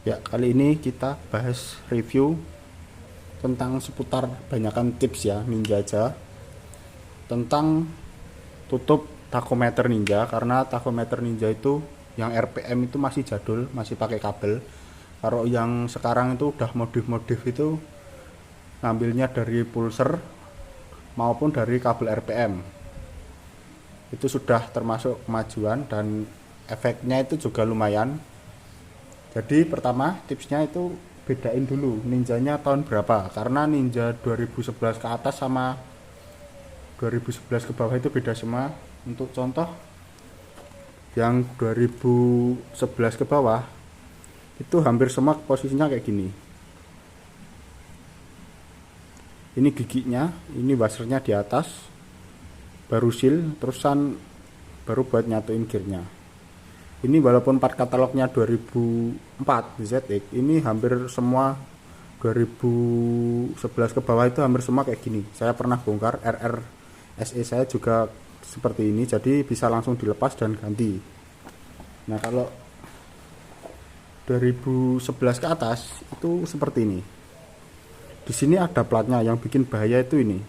Ya, kali ini kita bahas review tentang seputar banyakan tips ya Ninja aja tentang tutup tachometer Ninja, karena tachometer Ninja itu yang RPM itu masih jadul, masih pakai kabel. Kalau yang sekarang itu udah modif-modif itu ngambilnya dari pulser maupun dari kabel RPM. Itu sudah termasuk kemajuan dan efeknya itu juga lumayan. Jadi pertama tipsnya itu bedain dulu ninjanya tahun berapa, karena ninja 2011 ke atas sama 2011 ke bawah itu beda semua. Untuk contoh yang 2011 ke bawah itu hampir semua posisinya kayak gini. Ini giginya, ini washernya di atas, baru seal, terusan baru buat nyatuin gearnya. Ini walaupun part katalognya 2004 ZX, ini hampir semua 2011 ke bawah itu hampir semua kayak gini. Saya pernah bongkar RR SE saya juga seperti ini, jadi bisa langsung dilepas dan ganti. Nah, kalau 2011 ke atas itu seperti ini. Di sini ada platnya, yang bikin bahaya itu ini.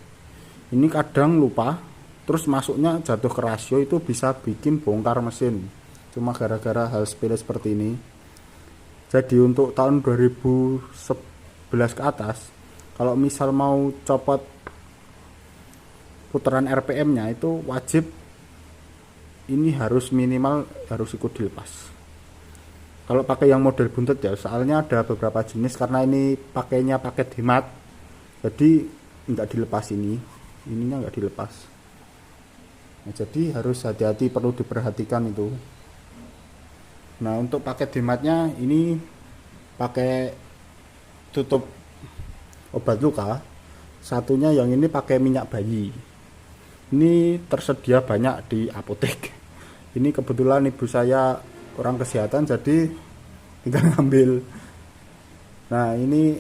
Ini kadang lupa, terus masuknya jatuh ke rasio, itu bisa bikin bongkar mesin. Cuma gara-gara hal sepele seperti ini. Jadi untuk tahun 2011 ke atas, kalau misal mau copot putaran RPM-nya itu wajib ini harus minimal harus ikut dilepas. Kalau pakai yang model buntut ya, soalnya ada beberapa jenis karena ini pakainya paket hemat, jadi nggak dilepas ininya nggak dilepas. Nah, jadi harus hati-hati, perlu diperhatikan itu. Nah, untuk paket hematnya ini pakai tutup obat luka, satunya yang ini pakai minyak bayi. Ini tersedia banyak di apotek. Ini kebetulan ibu saya orang kesehatan, jadi tinggal ngambil. Nah, ini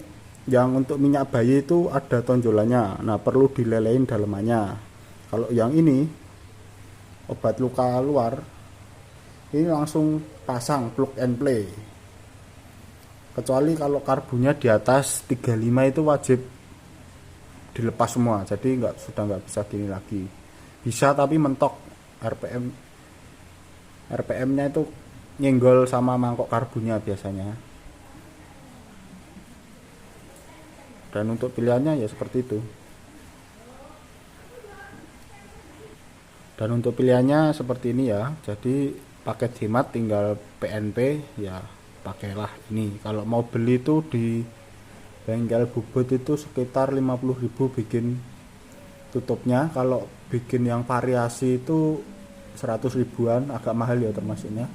yang untuk minyak bayi itu ada tonjolannya, nah perlu dilelein dalemannya. Kalau yang ini obat luka luar, ini langsung pasang plug and play. Kecuali kalau karbunya di atas 35 itu wajib dilepas semua, jadi sudah nggak bisa gini lagi. Bisa tapi mentok, RPM-nya itu nyenggol sama mangkok karbunya biasanya. Dan untuk pilihannya ya seperti itu. Dan untuk pilihannya seperti ini ya. Jadi paket hemat tinggal PNP ya, pakailah ini. Kalau mau beli itu di bengkel bubut itu sekitar 50.000 bikin tutupnya. Kalau bikin yang variasi itu 100 ribuan, agak mahal ya termasuknya.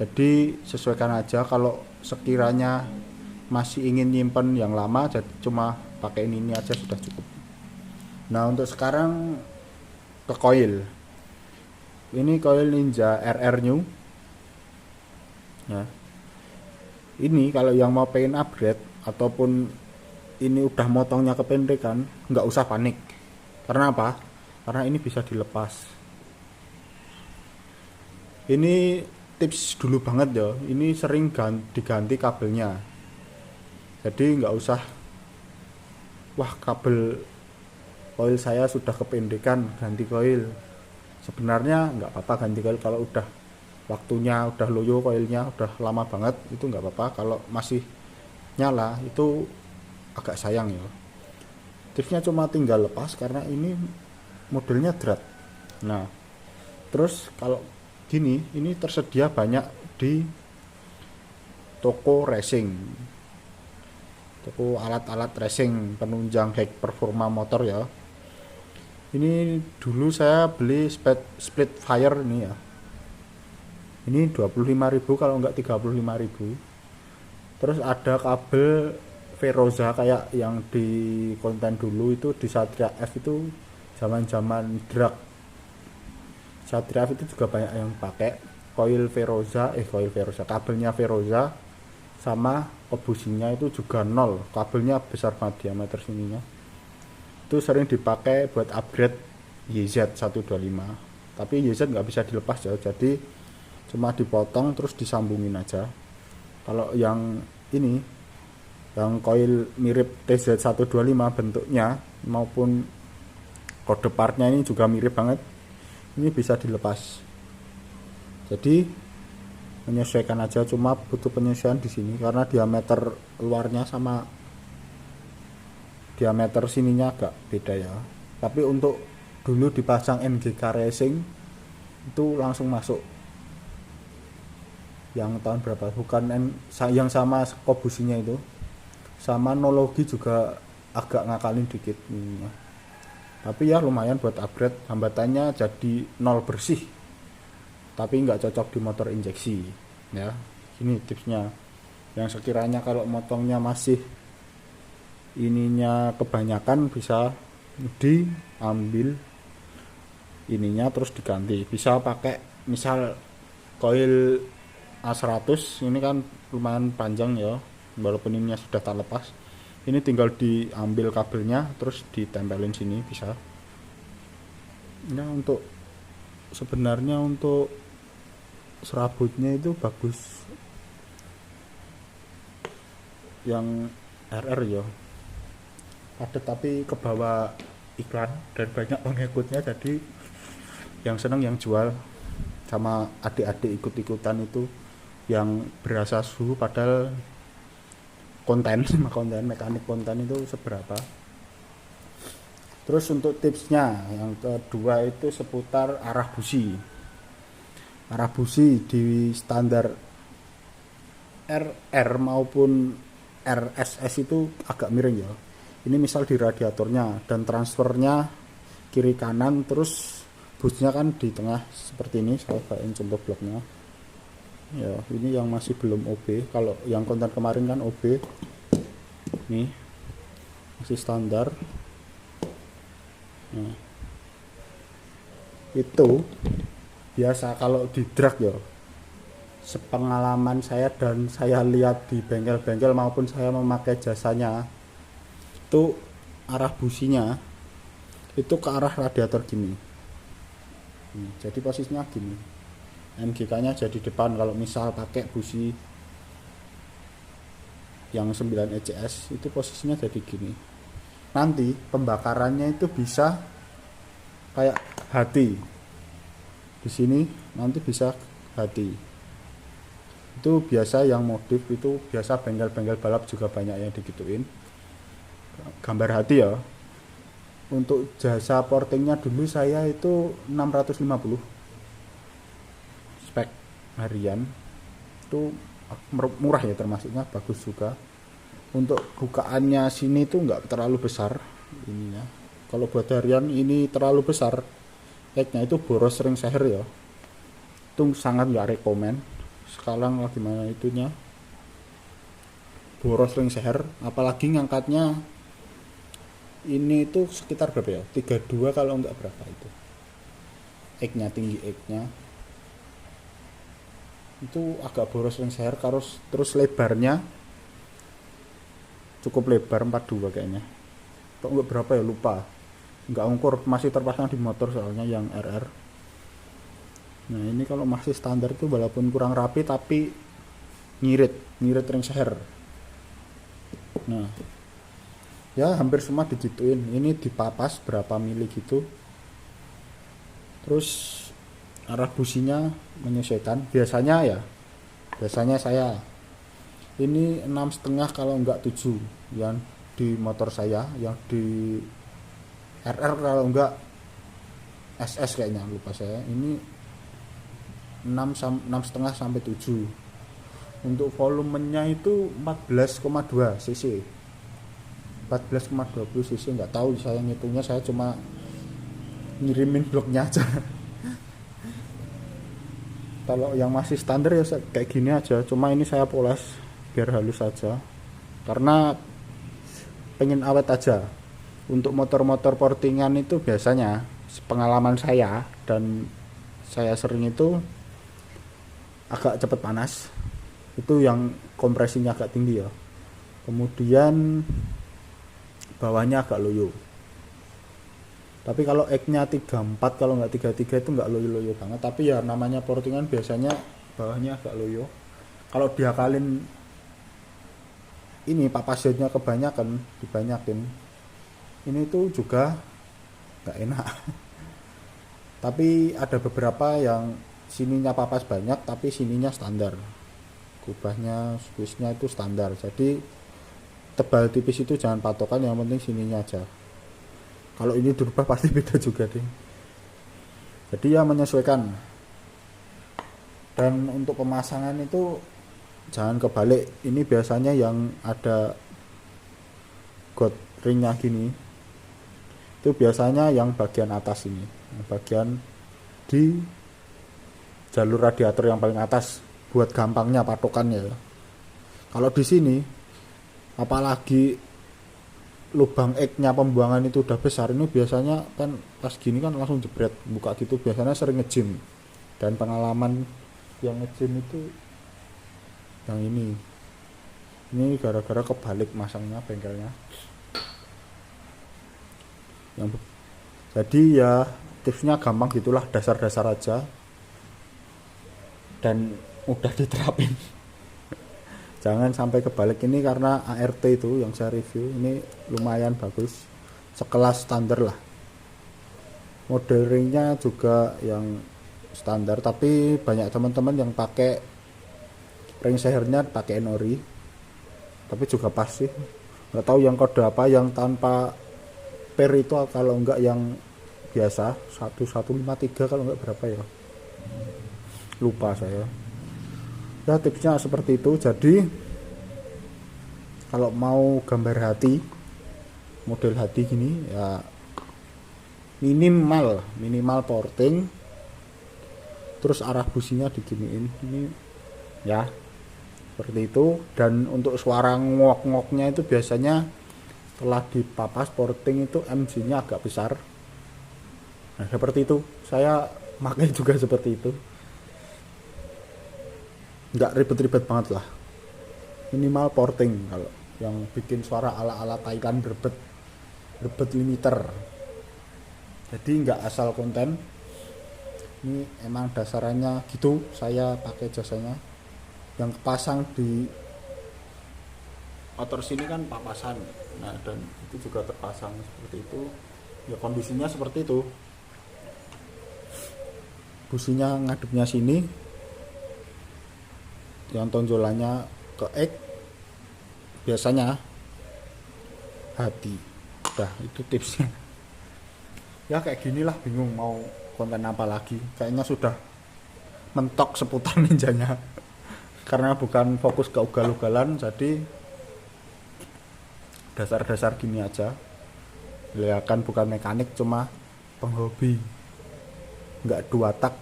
Jadi sesuaikan aja, kalau sekiranya masih ingin nyimpen yang lama, jadi cuma pakai ini aja sudah cukup. Nah, untuk sekarang ke coil. Ini coil Ninja RR New. Nah, ini kalau yang mau pengen upgrade ataupun ini udah motongnya kependekan, nggak usah panik. Karena apa? Karena ini bisa dilepas. Ini tips dulu banget ya. Ini sering diganti kabelnya. Jadi nggak usah, wah kabel coil saya sudah kependekan, ganti coil. Sebenarnya nggak apa-apa ganti coil kalau udah waktunya, udah loyo coilnya, udah lama banget, itu nggak apa-apa. Kalau masih nyala itu agak sayang ya. Tipsnya cuma tinggal lepas karena ini modelnya drat. Nah, terus kalau gini, ini tersedia banyak di toko racing, toko alat-alat racing penunjang high performa motor ya. Ini dulu saya beli split fire ini ya. Ini 25.000 kalau enggak 35.000. Terus ada kabel Veroza kayak yang di konten dulu itu di Satria F, itu zaman-zaman drag. Satria F itu juga banyak yang pakai coil Veroza, kabelnya Veroza sama obusinya itu juga nol, kabelnya besar banget diameter sininya. Itu sering dipakai buat upgrade YZ125, tapi YZ nggak bisa dilepas ya, jadi cuma dipotong terus disambungin aja. Kalau yang ini, yang coil mirip TZ125 bentuknya maupun kode partnya ini juga mirip banget, ini bisa dilepas. Jadi menyesuaikan aja, cuma butuh penyesuaian di sini karena diameter luarnya sama diameter sininya agak beda ya. Tapi untuk dulu dipasang NGK Racing itu langsung masuk. Yang tahun berapa? Bukan yang sama kobusinya itu. Sama nologi juga agak ngakalin dikit ininya. Tapi ya lumayan buat upgrade. Hambatannya jadi nol bersih. Tapi nggak cocok di motor injeksi. Ya, ini tipsnya. Yang sekiranya kalau motongnya masih ininya kebanyakan, bisa diambil ininya terus diganti. Bisa pakai misal coil A100 ini kan lumayan panjang ya, walaupun ininya sudah tak lepas. Ini tinggal diambil kabelnya terus ditempelin sini bisa. Nah, untuk sebenarnya untuk serabutnya itu bagus yang RR ya, padat tapi ke bawah iklan dan banyak pengikutnya, jadi yang seneng yang jual sama adik-adik ikut-ikutan itu yang berasa suhu, padahal konten mekanik konten itu seberapa. Terus untuk tipsnya yang kedua itu seputar arah busi. Arah busi di standar RR maupun RSS itu agak miring ya. Ini misal di radiatornya dan transfernya kiri kanan, terus busnya kan di tengah seperti ini. Saya bawain contoh bloknya ya, ini yang masih belum OB. Kalau yang konten kemarin kan OB, nih masih standar. Nah, itu biasa kalau di drag ya, sepengalaman saya dan saya lihat di bengkel-bengkel maupun saya memakai jasanya, itu arah businya itu ke arah radiator gini. Jadi posisinya gini, MGK nya jadi depan. Kalau misal pakai busi yang 9 ECS itu posisinya jadi gini. Nanti pembakarannya itu bisa kayak hati di sini, nanti bisa hati. Itu biasa yang modif, itu biasa bengkel-bengkel balap juga banyak yang digituin gambar hati ya. Untuk jasa portingnya dulu saya itu 650 spek harian, itu murah ya, termasuknya bagus juga. Untuk bukaannya sini tuh nggak terlalu besar ininya. Kalau buat harian ini terlalu besar, headnya itu boros ring seher ya, itu sangat nggak rekomen. Sekarang lagi mana itunya boros ring seher, apalagi ngangkatnya ini itu sekitar berapa ya, 32 kalau nggak berapa itu egg-nya, tinggi egg-nya itu agak boros ring seher. Terus lebarnya cukup lebar, 42 kayaknya, kok nggak berapa ya, lupa, nggak ukur, masih terpasang di motor soalnya yang RR. Nah ini kalau masih standar itu walaupun kurang rapi tapi ngirit ring seher. Nah ya hampir semua digituin, ini dipapas berapa mili gitu. Terus arah businya menyesuaikan, biasanya saya ini 6,5 kalau enggak 7 yang di motor saya. Yang di RR kalau enggak SS kayaknya, lupa saya, ini 6,5 sampai 7. Untuk volumenya itu 14,2 cc, 14,20 cc, nggak tahu saya ngitungnya, saya cuma ngirimin bloknya aja. Kalau yang masih standar ya kayak gini aja, cuma ini saya poles biar halus aja karena pengen awet aja. Untuk motor-motor portingan itu biasanya pengalaman saya dan saya sering itu agak cepat panas, itu yang kompresinya agak tinggi ya, kemudian bawahnya agak loyo. Tapi kalau egg-nya 34 kalau nggak 33 itu nggak loyo-loyo banget, tapi ya namanya portingan biasanya bawahnya agak loyo. Kalau diakalin ini papas headnya dibanyakin, ini tuh juga nggak enak. Tapi ada beberapa yang sininya papas banyak tapi sininya standar, kubahnya squishnya itu standar. Jadi tebal tipis itu jangan patokan, yang penting sininya aja. Kalau ini dirubah pasti beda juga deh. Jadi ya menyesuaikan. Dan untuk pemasangan itu jangan kebalik. Ini biasanya yang ada god ringnya gini, itu biasanya yang bagian atas ini, yang bagian di jalur radiator yang paling atas, buat gampangnya patokannya ya. Kalau di sini apalagi lubang X-nya pembuangan itu udah besar, ini biasanya kan pas gini kan langsung jebret buka gitu, biasanya sering ngejim. Dan pengalaman yang ngejim itu yang ini gara-gara kebalik masangnya bengkelnya. Jadi ya tipsnya gampang gitulah, dasar-dasar aja dan mudah diterapin. Jangan sampai kebalik. Ini karena ART itu yang saya review ini lumayan bagus, sekelas standar lah. Model ringnya juga yang standar, tapi banyak teman-teman yang pakai ring sehernya pakai Nori, tapi juga pas sih. Nggak tahu yang kode apa yang tanpa per itu, kalau enggak yang biasa 1153 kalau enggak berapa ya, lupa saya. Ya tipsnya seperti itu. Jadi kalau mau gambar hati, model hati gini ya minimal porting, terus arah businya diginiin ini ya, seperti itu. Dan untuk suara ngok-ngoknya itu biasanya setelah dipapas porting itu MC-nya agak besar. Nah seperti itu, saya pakai juga seperti itu, nggak ribet-ribet banget lah, minimal porting. Kalau yang bikin suara ala-ala Thailand berbet limiter, jadi nggak asal konten. Ini emang dasarannya gitu, saya pakai jasanya. Yang pasang di motor sini kan papasan, nah dan itu juga terpasang seperti itu ya, kondisinya seperti itu. Businya ngadepnya sini, yang tonjolannya ke X, biasanya hati. Udah itu tipsnya ya. Kayak gini lah, bingung mau konten apa lagi, kayaknya sudah mentok seputar ninjanya karena bukan fokus ke ugal-ugalan, jadi dasar-dasar gini aja. Ya kan bukan mekanik, cuma penghobi, nggak 2 tak,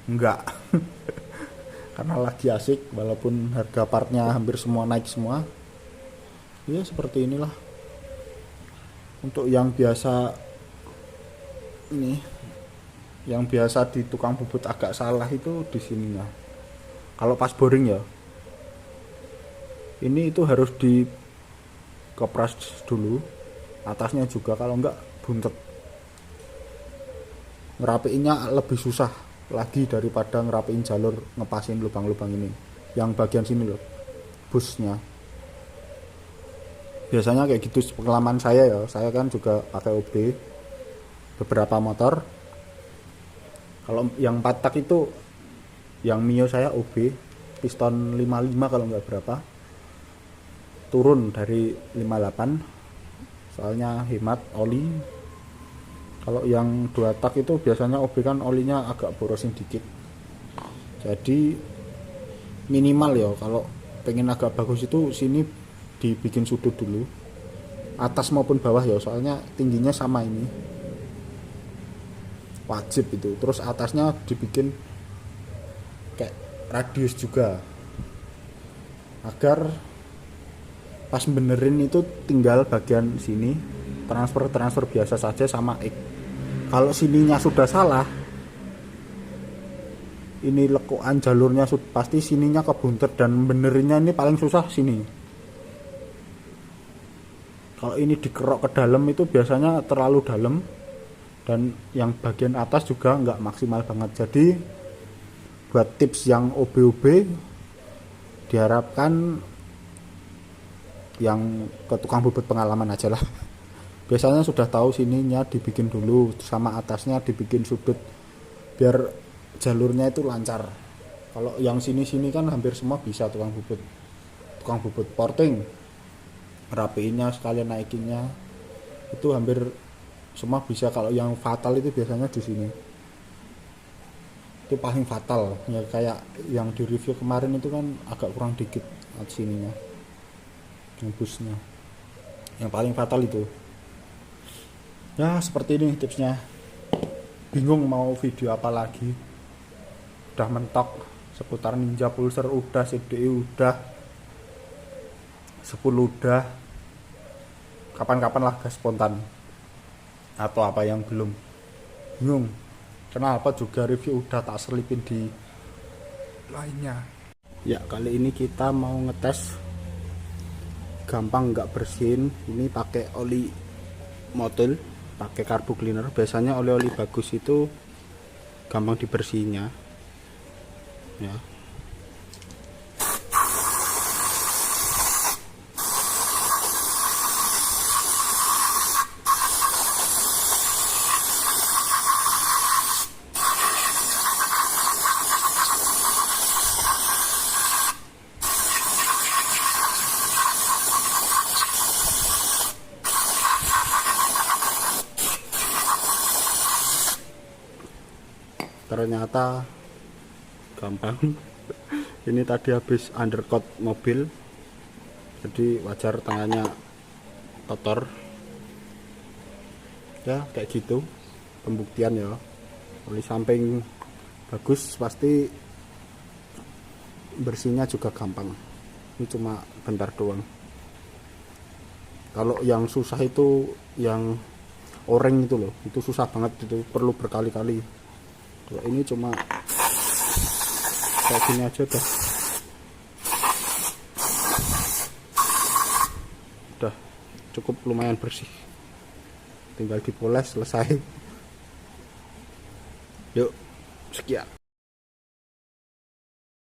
nggak karena lagi asik, walaupun harga partnya hampir semua naik semua ya. Seperti inilah. Untuk yang biasa ini, yang biasa di tukang bubut agak salah itu di sininya. Kalau pas boring ya, ini itu harus dikepras dulu atasnya juga, kalau enggak buntet. Ngerapiinnya lebih susah lagi daripada ngerapiin jalur, ngepasin lubang-lubang ini yang bagian sini loh, busnya. Biasanya kayak gitu pengalaman saya ya. Saya kan juga pakai OB beberapa motor. Kalau yang 4 tak itu, yang Mio saya OB piston 55 kalau nggak berapa, turun dari 58 soalnya hemat oli. Kalau yang 2 tak itu biasanya OB kan olinya agak borosin dikit, jadi minimal ya. Kalau pengen agak bagus itu sini dibikin sudut dulu, atas maupun bawah ya, soalnya tingginya sama ini, wajib itu. Terus atasnya dibikin kayak radius juga, agar pas benerin itu tinggal bagian sini transfer biasa saja sama X. Kalau sininya sudah salah, ini lekuan jalurnya pasti sininya kebuntet, dan benerinnya ini paling susah sini. Kalau ini dikerok ke dalam itu biasanya terlalu dalam, dan yang bagian atas juga nggak maksimal banget. Jadi buat tips yang OB-OB, diharapkan yang ke tukang bubut pengalaman aja lah. Biasanya sudah tahu sininya dibikin dulu, sama atasnya dibikin sudut biar jalurnya itu lancar. Kalau yang sini-sini kan hampir semua bisa tukang bubut porting, rapiinnya sekalian naikinnya itu hampir semua bisa. Kalau yang fatal itu biasanya di sini, itu paling fatal ya, kayak yang di review kemarin itu kan agak kurang dikit sininya, yang busnya, yang paling fatal itu. Ya seperti ini tipsnya. Bingung mau video apa lagi, udah mentok seputar Ninja Pulsar udah, CDI udah, 10 udah, kapan-kapan lah gas spontan atau apa yang belum. Bingung kenapa juga review udah tak selipin di lainnya. Ya kali ini kita mau ngetes gampang nggak bersihin ini pakai oli motil, pakai carbo cleaner. Biasanya oli-oli bagus itu gampang dibersihinnya ya. Ternyata gampang. Ini tadi habis undercoat mobil, jadi wajar tangannya kotor ya, kayak gitu. Pembuktian ya, oli samping bagus pasti bersihnya juga gampang. Ini cuma bentar doang. Kalau yang susah itu yang oranye itu loh, itu susah banget, itu perlu berkali-kali. Kalau ini cuma kayak gini aja udah cukup, lumayan bersih, tinggal dipoles selesai. Yuk, sekian.